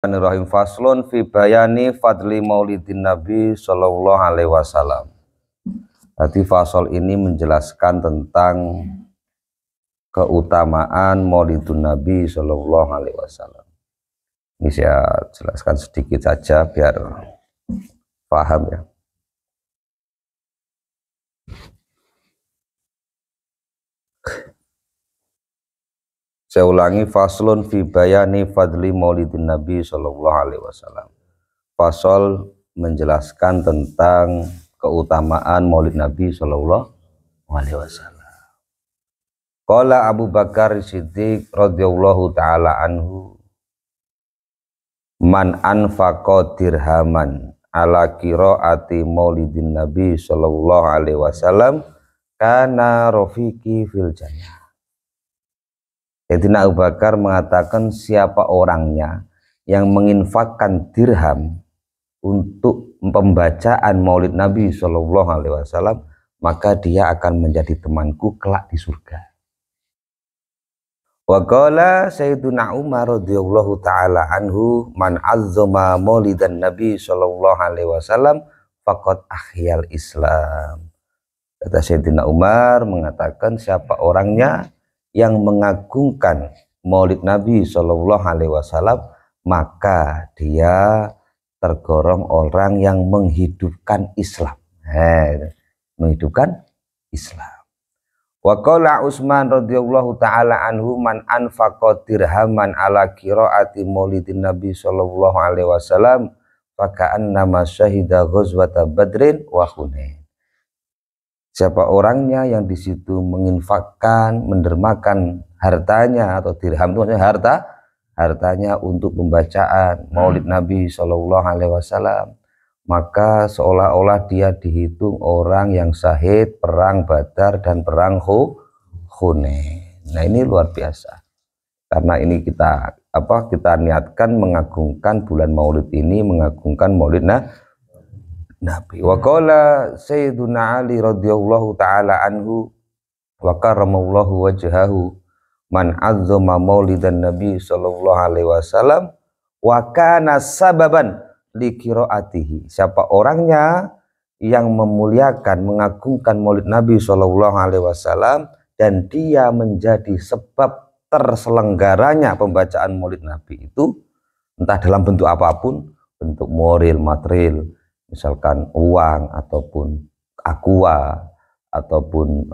Bismillahirrahmanirrahim. Faslun fi bayani fadli maulidin Nabi Sallallahu Alaihi Wasallam. Jadi fasal ini menjelaskan tentang keutamaan maulidun Nabi Sallallahu Alaihi Wasallam. Ini saya jelaskan sedikit saja biar paham ya. Saya ulangi, faslun fi bayani fadli maulidin Nabi Sallallahu Alaihi Wasallam. Fasal menjelaskan tentang keutamaan maulid Nabi Sallallahu Alaihi Wasallam. Qala Abu Bakar Siddiq radhiyallahu taala anhu, man anfaqa dirhaman ala qiraati maulidin Nabi Sallallahu Alaihi Wasallam kana rafiqi fil jannah. Sayyidina Abu Bakar mengatakan, siapa orangnya yang menginfakkan dirham untuk pembacaan maulid Nabi Shallallahu Alaihi Wasallam, maka dia akan menjadi temanku kelak di surga. Wa qala Sayyidina Umar radhiyallahu taala anhu, man azzama maulidan Nabi Shallallahu Alaihi Wasallam faqad ahyal Islam. Kata Sayyidina Umar mengatakan, siapa orangnya yang mengagungkan maulid Nabi Shallallahu Alaihi Wasallam, maka dia tergolong orang yang menghidupkan Islam. Menghidupkan Islam. Wa qala Utsman radhiyallahu taala anhu, man anfaqa dirhaman ala qiraati maulidin Nabi Shallallahu Alaihi Wasallam faka'annama syahida ghazwata Badrin wa Hunain. Siapa orangnya yang di situ menginfakkan, mendermakan hartanya atau dirham itu maksudnya hartanya untuk pembacaan maulid Nabi Shallallahu Alaihi Wasallam, maka seolah-olah dia dihitung orang yang syahid perang Badar dan perang Hunain. Nah, ini luar biasa. Karena ini kita niatkan mengagungkan bulan maulid ini, mengagungkan maulid Nabi. Wa qala Sayyiduna Ali radhiyallahu taala anhu wa karramallahu wajhahu, man azzama maulidan Nabi sallallahu alaihi wasallam wa kana sababan li qiraatihi. Siapa orangnya yang memuliakan, mengagungkan maulid Nabi sallallahu alaihi wasallam dan dia menjadi sebab terselenggaranya pembacaan maulid Nabi itu, entah dalam bentuk apapun, bentuk moral, material, misalkan uang ataupun aqua ataupun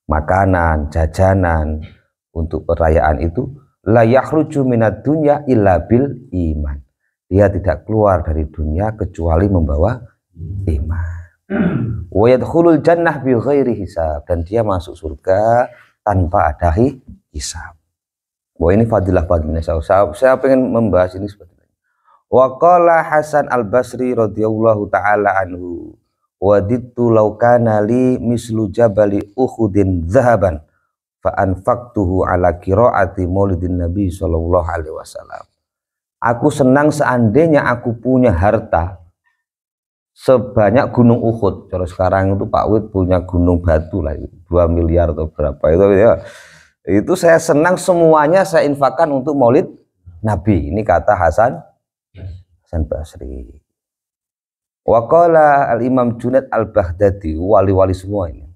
makanan, jajanan untuk perayaan itu, la yakhruju minad dunya illa bil iman. Dia tidak keluar dari dunia kecuali membawa iman. Wa yadkhulul jannah bi ghairi hisab, dan dia masuk surga tanpa ada hisab. Wah, ini fadilah-fadilahnya. Saya pengen membahas ini seperti ini. Wa qala Hasan al-Basri radhiyallahu taala anhu, wadittu law kana li mislu jabali Uhudin dhahaban fa anfaqtuhu ala qiraati maulidin Nabi sallallahu alaihi wasallam. Aku senang seandainya aku punya harta sebanyak gunung Uhud. Terus sekarang itu Pak Wid punya gunung batu lah, 2 miliar atau berapa itu ya. Itu saya senang semuanya saya infakkan untuk maulid Nabi. Ini kata Hasan Basri. Wa qala al-Imam Junaid al-Baghdadi, wali-wali semua ini,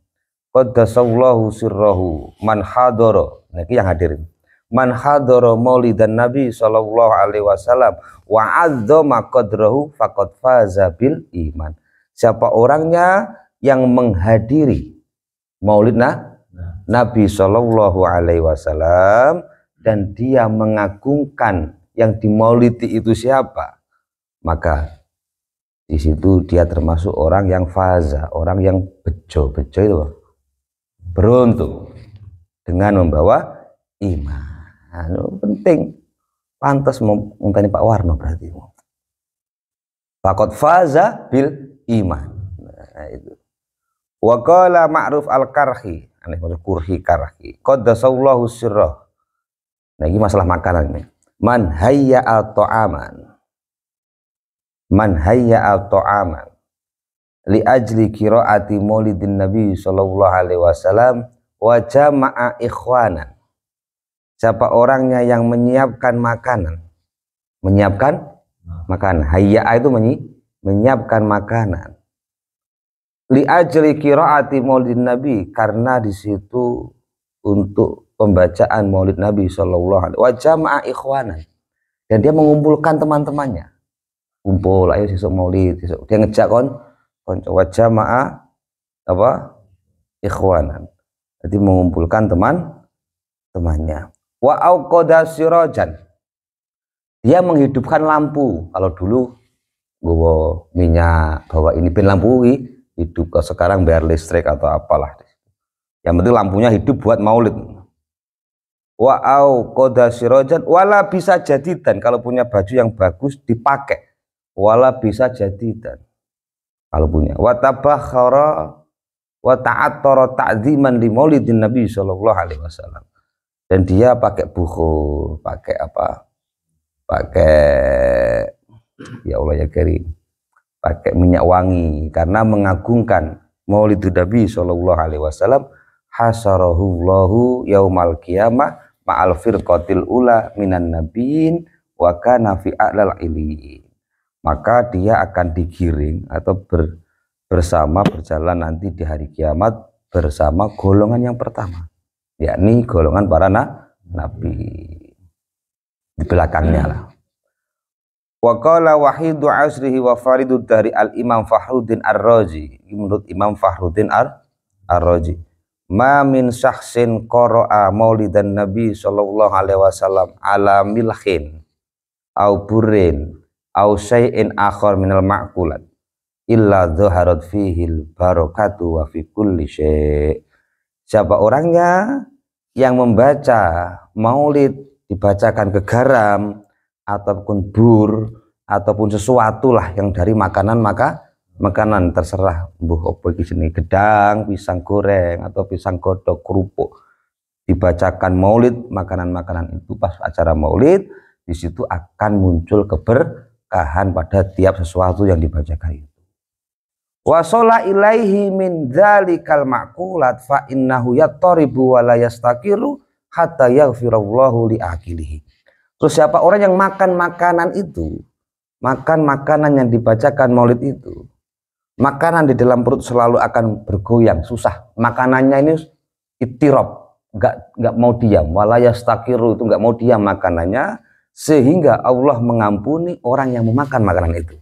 qaddasallahu sirrahu man hadara, nah ini yang hadirin, man hadara maulidan Nabi sallallahu alaihi wasallam wa azzama qadrahu faqad faza bil iman. Siapa orangnya yang menghadiri maulid Nabi sallallahu alaihi wasallam dan dia mengagungkan yang dimaulidi itu siapa, maka di situ dia termasuk orang yang faza, orang yang bejo itu beruntung dengan membawa iman. Nah, penting, pantas mengungkani Pak Warno berarti. Faqad faza bil iman. Nah, itu. Wa qala Ma'ruf al-Karhi, maksud Kurhi Karhi, qaddasallahu sirrah. Nah, ini masalah makanan ini. Man hayya al-ta'aman li ajli qiraati maulidin Nabi sallallahu alaihi wasallam wa jama'a ikhwanan. Siapa orangnya yang menyiapkan makanan menyiapkan makanan. Hayya itu menyiapkan makanan. Li ajli qiraati maulid Nabi, karena di situ untuk pembacaan maulid Nabi sallallahu alaihi wasallam, wa jama'a ikhwanan, dan dia mengumpulkan teman-temannya. Kumpul, ayo sesuk maulid, sesuk. Dia ngejak konco, wa jama'a apa? Ikhwanan. Jadi mengumpulkan teman-temannya. Wa auqada sirajan, dia menghidupkan lampu. Kalau dulu bawa minyak, bawa ini pin lampu hidup, ke sekarang bayar listrik atau apalah. Yang penting lampunya hidup buat maulid. Wa auqada sirajan wala bisa jadidan, kalau punya baju yang bagus dipakai. Wala bisa jadidan kalau punya. Wa tabakhara wa ta'attara ta'ziman li maulidin Nabi sallallahu alaihi wasallam. Dan dia pakai bukhur, pakai apa? Pakai, ya Allah ya Karim, pakai minyak wangi karena mengagungkan maulid Nabi sallallahu alaihi wasallam. Hasarahullahu yaumal qiyamah ma'al firqatil ula minan nabiyyin wa kana fi a'lal iliyyin. Maka dia akan digiring atau bersama berjalan nanti di hari kiamat bersama golongan yang pertama, yakni golongan para nabi di belakangnya lah. Wa qala wahidu asrihi wa faridud dari al-Imam Fakhruddin Ar-Razi, menurut Imam Fakhruddin Ar-Razi, ma min syakhsin qara'a maulidan Nabi sallallahu alaihi wasallam ala milhin au burin au syai'in akhar minal ma'kulat illa dhaharat fihil barakatu wa fi kulli syai'. Siapa orangnya yang membaca maulid dibacakan ke garam ataupun bur ataupun sesuatu lah yang dari makanan, maka makanan terserah mbuh opo iki jenenge, gedang, pisang goreng atau pisang godok, kerupuk, dibacakan maulid, makanan-makanan itu pas acara maulid, di situ akan muncul keberkahan pada tiap sesuatu yang dibacakan itu. Wa shola ilaihi min dzalikal ma'kulat fa innahu yattaribu wa la yastaqiru hatta yaghfirallahu li akilihi. Terus siapa orang yang makan makanan itu, makan makanan yang dibacakan maulid itu, makanan di dalam perut selalu akan bergoyang, susah. Makanannya ini ittirab, enggak mau diam, wala yastaqiru, itu enggak mau diam makanannya, sehingga Allah mengampuni orang yang memakan makanan itu.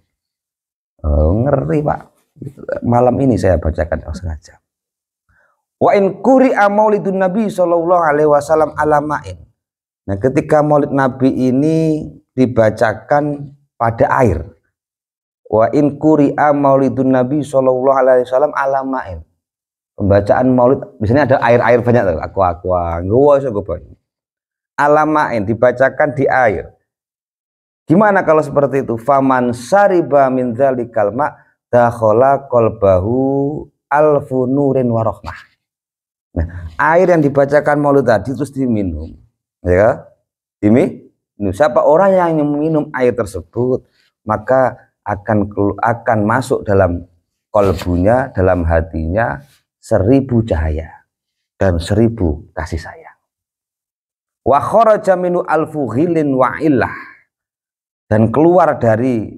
Oh, ngeri Pak. Malam ini saya bacakan sengaja. Wa in quri'a maulidun Nabi sallallahu alaihi wasallam alama'in. Nah, ketika maulid Nabi ini dibacakan pada air. Wa in quri'a maulidun Nabi sallallahu alaihi wasallam alama'in. Pembacaan maulid biasanya ada air-air banyak tuh, aqua, alama'in dibacakan di air. Gimana kalau seperti itu? Faman sariba min dzalikal ma' dakhala qalbahu alfu nurin wa rahmah. Nah, air yang dibacakan maulid tadi terus diminum, ya. Diminum. Siapa orang yang meminum air tersebut, maka akan masuk dalam qalbunya, dalam hatinya 1000 cahaya dan 1000 kasih sayang. Wa kharaja minu alfu ghilin wa illah, dan keluar dari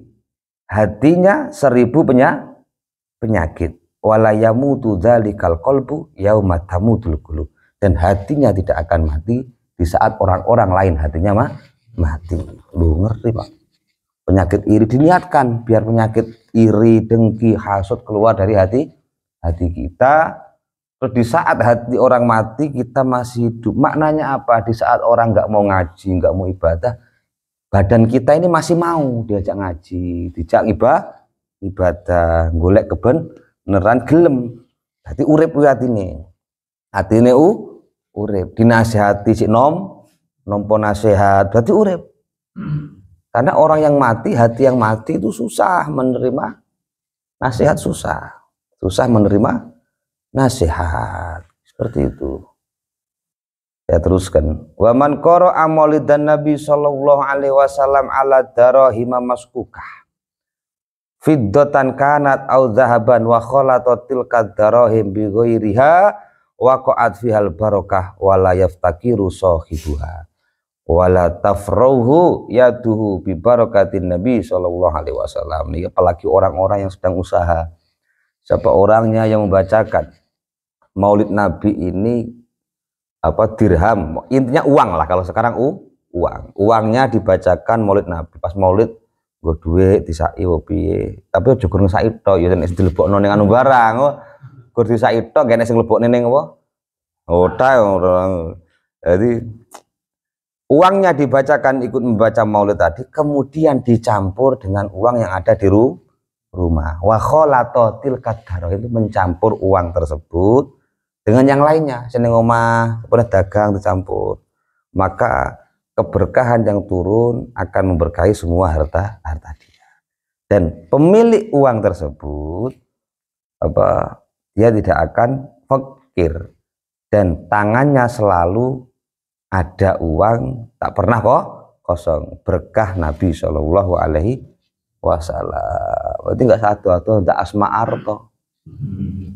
hatinya 1000 penyakit. Wala yamutu dzalikal qalbu yauma tamutul qulub, dan hatinya tidak akan mati di saat orang-orang lain hatinya mati. Lu ngerti Pak? Penyakit iri diniatkan biar penyakit iri, dengki, hasud keluar dari hati kita. Terus di saat hati orang mati kita masih hidup. Maknanya apa? Di saat orang nggak mau ngaji, nggak mau ibadah, badan kita ini masih mau diajak ngaji, diajak ibadah, golek kebenaran, gelem. Dadi urip kuwi atine. Atine urip, dinasihati sik nompo nasihat, berarti urip. Karena orang yang mati, hati yang mati itu susah menerima nasihat, susah menerima nasihat. Seperti itu. Saya teruskan. Wa man qara'a maulidan Nabi sallallahu alaihi wasallam ala darahima maskukah fiddatan kanat au zahaban wa khalatatil kadarahim bi ghairiha waqa'at fihal barakah wa la yaftakiru sahibuha. wala tafrauhu yaduhu bi barakatin Nabi sallallahu alaihi wasallam. Ini apalagi orang-orang yang sedang usaha. Siapa orangnya yang membacakan Maulid Nabi ini dirham, intinya uang lah kalau sekarang uangnya dibacakan Maulid Nabi. Pas Maulid gue duit disai piye, tapi aja gur ngesai tok ya nek dilebokno ning anu barang gur disai tok gak nek sing lebokne ning apa orang. Jadi uangnya dibacakan ikut membaca Maulid tadi, kemudian dicampur dengan uang yang ada di rumah. Wa kholatotil kadaro, itu mencampur uang tersebut dengan yang lainnya, seneng omah kemudian dagang dicampur, maka keberkahan yang turun akan memberkahi semua harta dia. Dan pemilik uang tersebut dia tidak akan fakir dan tangannya selalu ada uang, tak pernah kosong. Berkah Nabi Shallallahu Alaihi Wasallam. Berarti nggak satu atau tidak asma arto.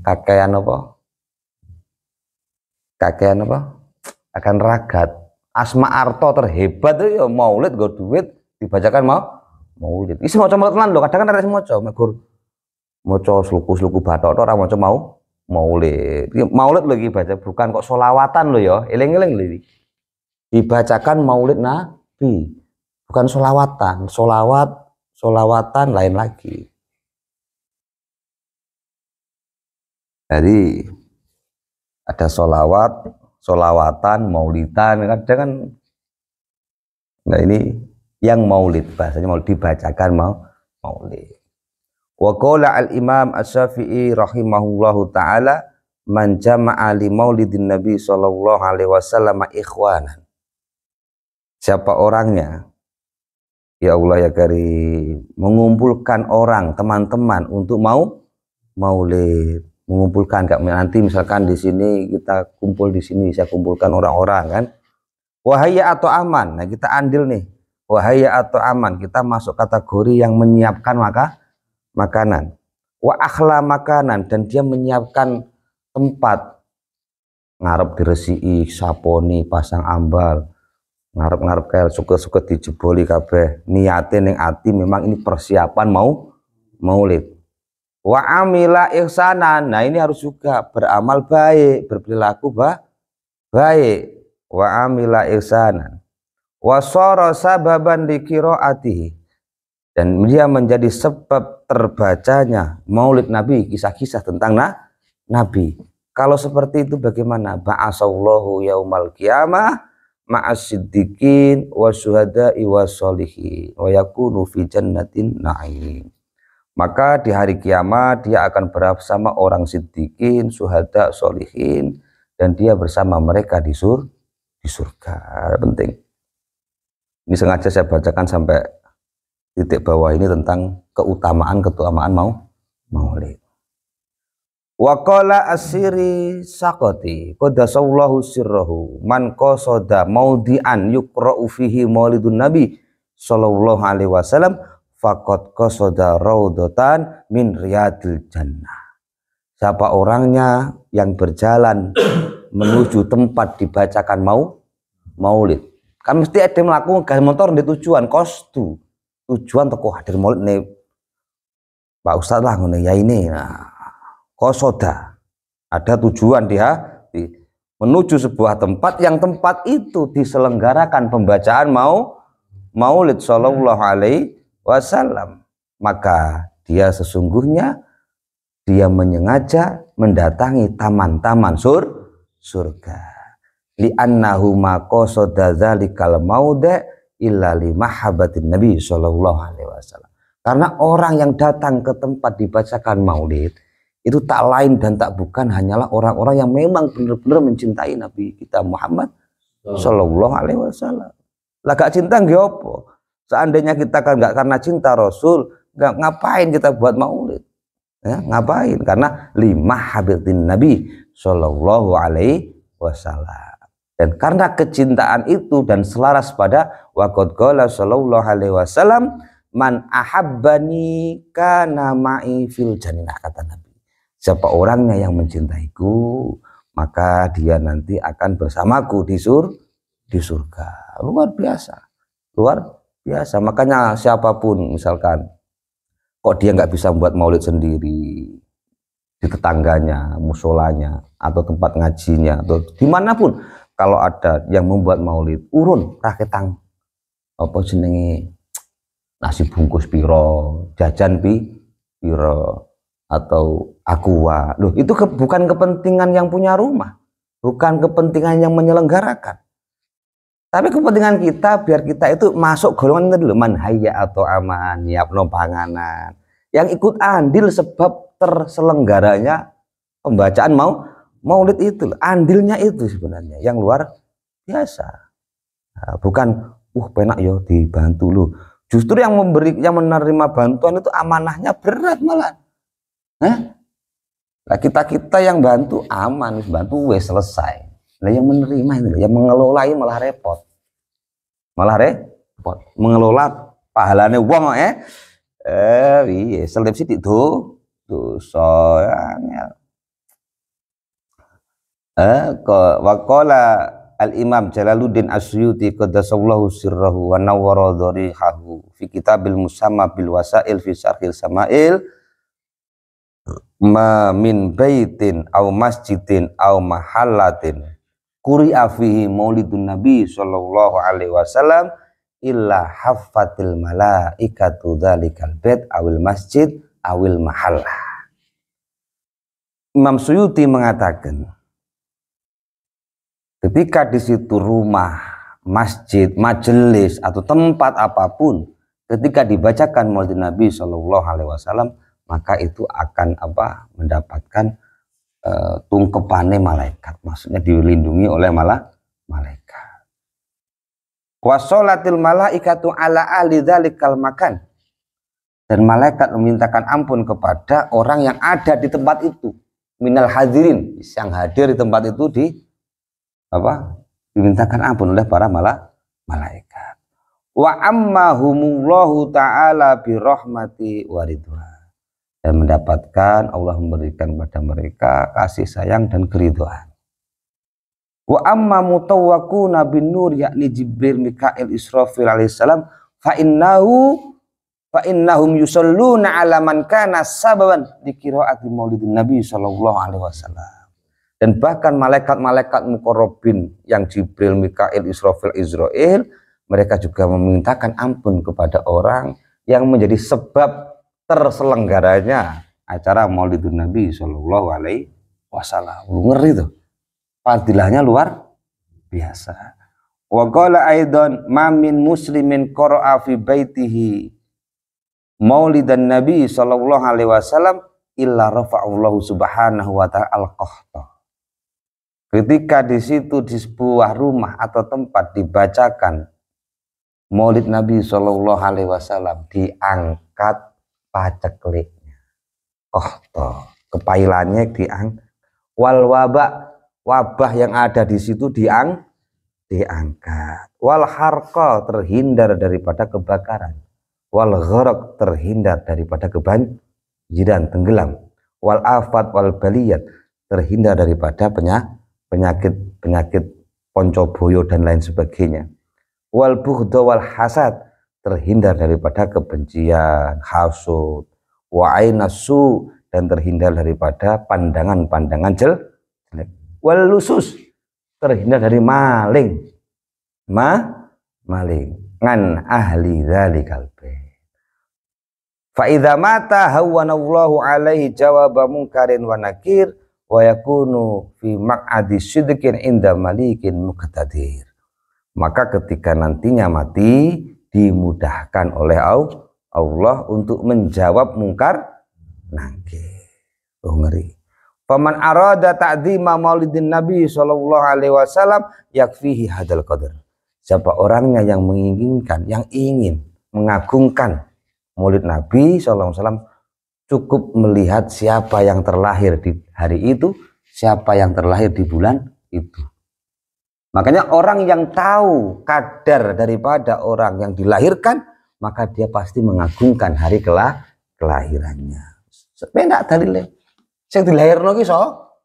Kakean apa? Akan ragat. Asma arto terhebat itu ya Maulid go duit dibacakan Maulid. Isi maca tenan lho, kadang kan ada maca megur maca sluku-sluku bathok ora maca Maulid. Maulid lagi baca bukan kok solawatan lho ya. Eling-eling lho. Dibacakan Maulid Nabi, bukan solawatan. Solawatan lain lagi. Jadi ada solawatan, maulidan, kadang kan. Nah ini yang Maulid, bahasanya Maulid dibacakan Maulid. Wa qala al-Imam Asy-Syafi'i rahimahullahu taala, man jama'a li Maulidin Nabi sallallahu alaihi wasallam ikhwanan. Siapa orangnya, ya Allah ya Karim, mengumpulkan orang, teman-teman untuk Maulid, mengumpulkan nanti misalkan di sini kita kumpul di sini, saya kumpulkan orang-orang kan. Wahaya atau aman, nah kita andil nih. Wahaya atau aman, kita masuk kategori yang menyiapkan makanan. Wa akhla makanan, dan dia menyiapkan tempat, ngarep diresiki, saponi, pasang ambal, ngarep kayak suka-suka dijeboli kabeh, niate ning ati memang ini persiapan Maulid. Wa amila ihsanan, nah ini harus juga beramal baik, berperilaku baik. Wa amila ihsanan wa shara sababan liqiraatihi, dan dia menjadi sebab terbacanya Maulid Nabi, kisah-kisah tentang Nabi. Kalau seperti itu bagaimana? Ba'asallahu yaumal qiyamah ma'as-siddiqin wa syuhada'i wa sholihin wa yakunu fi jannatin na'im. Maka di hari kiamat dia akan bersama orang siddiqin, syuhada, sholihin, dan dia bersama mereka di surga. Penting. Ini sengaja saya bacakan sampai titik bawah ini tentang keutamaan Maulid. Wa qala asiri saqati qadasallahu sirrahu man qasada maudian yuqra'u fihi maulidun nabi sallallahu alaihi wasallam faqad qasada raudatan min riyadil jannah. Siapa orangnya yang berjalan menuju tempat dibacakan Maulid, kan mesti ada melakukan gas motor di tujuan tujuan toko hadir Maulid nih Pak Ustadz lah ngono ya ini. Nah, kosoda, ada tujuan dia menuju sebuah tempat, yang tempat itu diselenggarakan pembacaan Maulid sallallahu alaihi wasallam, maka dia sesungguhnya dia menyengaja mendatangi taman-taman surga. Li'annahu ma qasada dzalikal maudha illa li mahabbatin Nabi sallallahu alaihi wasallam. Karena orang yang datang ke tempat dibacakan Maulid itu tak lain dan tak bukan hanyalah orang-orang yang memang benar-benar mencintai Nabi kita Muhammad sallallahu alaihi wasallam. Lah gak cinta nggih apa? Seandainya kita kan nggak karena cinta Rasul, nggak ngapain kita buat Maulid? Ya, ngapain? Karena lima habitin Nabi sallallahu alaihi wasallam. Dan karena kecintaan itu dan selaras pada waqad qala sallallahu alaihi wasallam, man ahabbani kana ma'i fil jannah, kata Nabi. Siapa orangnya yang mencintaiku, maka dia nanti akan bersamaku di surga. luar biasa, luar biasa. Makanya siapapun misalkan kok dia nggak bisa membuat maulid sendiri di tetangganya, musolanya, atau tempat ngajinya, atau dimanapun, kalau ada yang membuat maulid, urun raketang apa jenenge nasi bungkus piro, jajan piro, atau aqua. Loh, itu bukan kepentingan yang punya rumah, bukan kepentingan yang menyelenggarakan. Tapi kepentingan kita biar kita itu masuk golongan itu dulu, manhaya atau aman, nyiapno panganan. Yang ikut andil sebab terselenggaranya pembacaan maulid itu, andilnya itu sebenarnya yang luar biasa. Nah, bukan penak yo dibantu lu. Justru yang menerima bantuan itu amanahnya berat malah. Nah, kita yang bantu aman, bantu wes selesai. Nah, yang menerima itu, yang mengelola ini malah repot. Mengelola pahalane wong piye selip sithik dosa ya. Waqala Al-Imam Jalaluddin Asyuti qaddasallahu sirrahu wa nawwara dharihahu fi kitabil musamma bil wasail fi syarhil samail ma min baitin aw masjidin aw mahallatin quri'a fihi maulidun nabi sallallahu alaihi wasallam illa haffatil malaikatu dzalikal bait awil masjid awil mahallah. Imam Suyuti mengatakan ketika di situ rumah, masjid, majelis atau tempat apapun, ketika dibacakan maulid Nabi Shallallahu Alaihi Wasallam, maka itu akan mendapatkan tungkepane malaikat, maksudnya dilindungi oleh malaikat. Wasolatil malaikatu ala ahli dzalikal makan, dan malaikat memintakan ampun kepada orang yang ada di tempat itu, minal hadirin, yang hadir di tempat itu dimintakan ampun oleh para malaikat. Wa ammahumullahu ta'ala birahmati waridwan, dan mendapatkan Allah memberikan kepada mereka kasih sayang dan keridhaan. Wa amma mutawwaquna bin nur yakni Jibril, Mikail, Israfil alaihissalam fa innahum yusalluna ala man kana sababan di qiraati maulidin Nabi sallallahu alaihi wasallam. Dan bahkan malaikat-malaikat muqarrabin yang Jibril, Mikail, Israfil, Izrail, mereka juga memintakan ampun kepada orang yang menjadi sebab terselenggaranya acara Maulidun Nabi Shallallahu Alaihi Wasallam. Ngeri tuh, fadilahnya luar biasa. Wa qala aidan ma min muslimin qara'a fi baitihi Maulidan Nabi Shallallahu Alaihi Wasallam illa rafa'allahu subhanahu wa ta'ala al-qahta. Ketika di situ di sebuah rumah atau tempat dibacakan Maulid Nabi Shallallahu Alaihi Wasallam, diangkat pacekliknya, kepailannya diangkat, wal wabah yang ada di situ diangkat, wal harqa terhindar daripada kebakaran, wal gharaq terhindar daripada kebanjiran tenggelam, wal afat wal baliyat terhindar daripada penyakit poncoboyo dan lain sebagainya, wal bughda wal hasad terhindar daripada kebencian, hasud, wa ainasu dan terhindar daripada pandangan-pandangan jelek, wal lusus terhindar dari maling ngan ahli dzalikal bait. Fa idza mata hawanallahu alaihi jawaba munkarin wa nakir wa yakunu fi maq'adi sidqin inda malikin muqtadir. Maka ketika nantinya mati dimudahkan oleh Allah untuk menjawab mungkar nakir. Ngeri. Faman arada ta'dhima maulidin Nabi sallallahu alaihi wasallam yakfihi hadal qadar. Siapa orangnya yang menginginkan, yang ingin mengagungkan Maulid Nabi sallallahu alaihi wasallam, cukup melihat siapa yang terlahir di hari itu, siapa yang terlahir di bulan itu. Makanya orang yang tahu kadar daripada orang yang dilahirkan, maka dia pasti mengagungkan hari kelahirannya. Sependak dalile. Sing dilahirno ki sapa?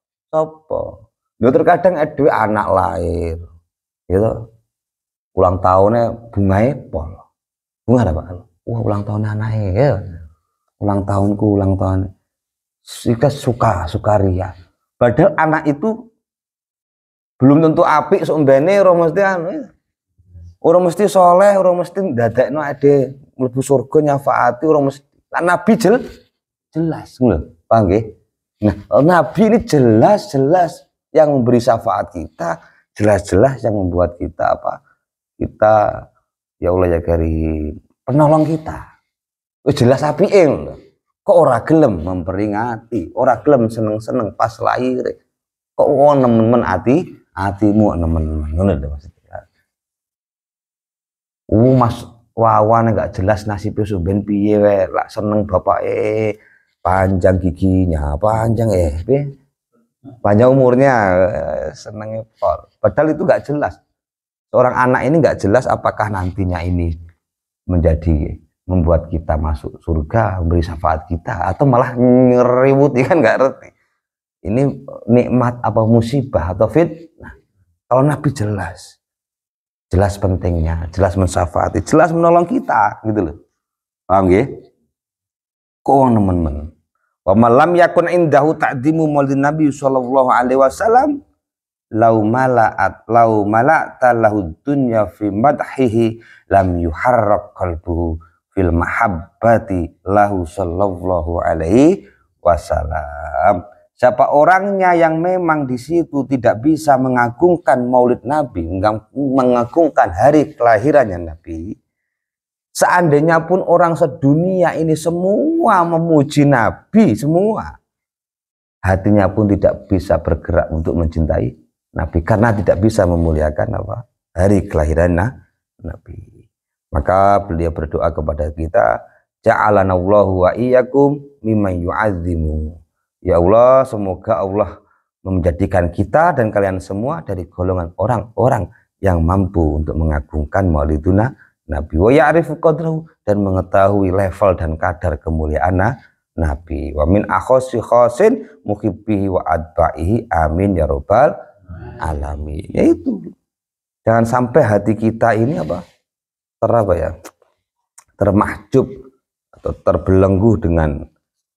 Yo terkadang ada anak lahir. Gitu. ulang tahunnya bunganya pol. Bunga apa? Wah, ulang tahun anaknya ya. Ulang tahunku, ulang tahun. Kita sukaria. Padahal anak itu belum tentu apik sombene, ora mesti ora mesti soleh, ora mesti ndadekno ade mlebu surga nyafaati, ora mesti. Nah, Nabi jelas ngono. Paham nggih? Nah, Nabi ini jelas-jelas yang memberi syafaat kita, jelas-jelas yang membuat kita apa? Kita ya Allah ya Karim, penolong kita. Jelas apike lho. Kok ora gelem memperingati, ora gelem seneng-seneng pas lahir. Kok nemen-nemen atimu nemen-nemen ngono lho maksudnya. Mas Wawan enggak jelas nasibnya sampean piye wae, lak seneng bapake panjang giginya, panjang panjang umurnya, senengnya pol. Padahal itu enggak jelas. Seorang anak ini enggak jelas apakah nantinya ini menjadi membuat kita masuk surga, memberi syafaat kita, atau malah ngeributi kan enggak ngerti. Ini nikmat apa musibah atau fitnah. Kalau Nabi jelas pentingnya, jelas mensyafaati, jelas menolong kita, gitu loh. Paham nggih? Kok nemen-nemen. Wa malam yakun indahu ta'dimu maulidin Nabi sallallahu alaihi wasallam lau mala'ta lahu dunya fi madhihi lam yuharrak qalbuhu fil mahabbati lahu sallallahu alaihi wasallam. Siapa orangnya yang memang di situ tidak bisa mengagungkan maulid Nabi, mengagungkan hari kelahirannya Nabi, seandainya pun orang sedunia ini semua memuji Nabi semua, hatinya pun tidak bisa bergerak untuk mencintai Nabi karena tidak bisa memuliakan apa? Hari kelahiran Nabi. Maka beliau berdoa kepada kita, ja'alanallahu wa iyyakum mimman yu'azzimu. Ya Allah, semoga Allah menjadikan kita dan kalian semua dari golongan orang-orang yang mampu untuk mengagungkan mauliduna Nabi wa ya'rifu qadrahu, dan mengetahui level dan kadar kemuliaan Nabi. Wa min akhossi khosin muhibbihi wa adba'ihi, amin ya rabbal alamin. Yaitu jangan sampai hati kita ini apa? Termahjub atau terbelenggu dengan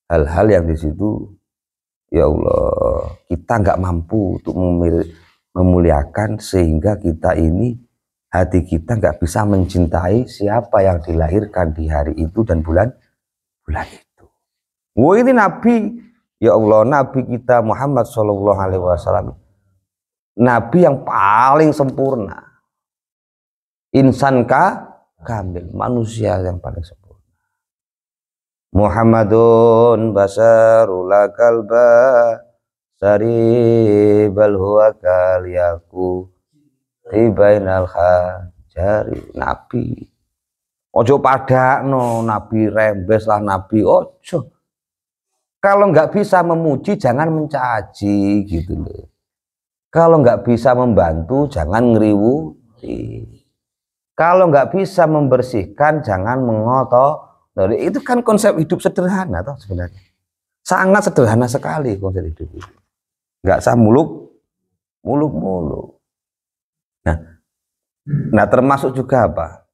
hal-hal yang di situ. Ya Allah, kita nggak mampu untuk memuliakan, sehingga kita ini, hati kita nggak bisa mencintai siapa yang dilahirkan di hari itu dan bulan itu. Wah, ini Nabi, ya Allah, Nabi kita Muhammad Shallallahu Alaihi Wasallam, Nabi yang paling sempurna, insan kamil, manusia yang paling sempurna. Muhammadun basarul kalba saribal huwa kalyaku ibainal hajari. Nabi ojo padakno, Nabi rembes lah, Nabi ojo. Kalau nggak bisa memuji jangan mencaci gitu loh. Kalau nggak bisa membantu jangan ngeriwuti. Kalau nggak bisa membersihkan jangan mengotori. Itu kan konsep hidup sederhana toh sebenarnya. Sangat sederhana sekali konsep hidup itu. Nggak usah muluk. Nah termasuk juga apa?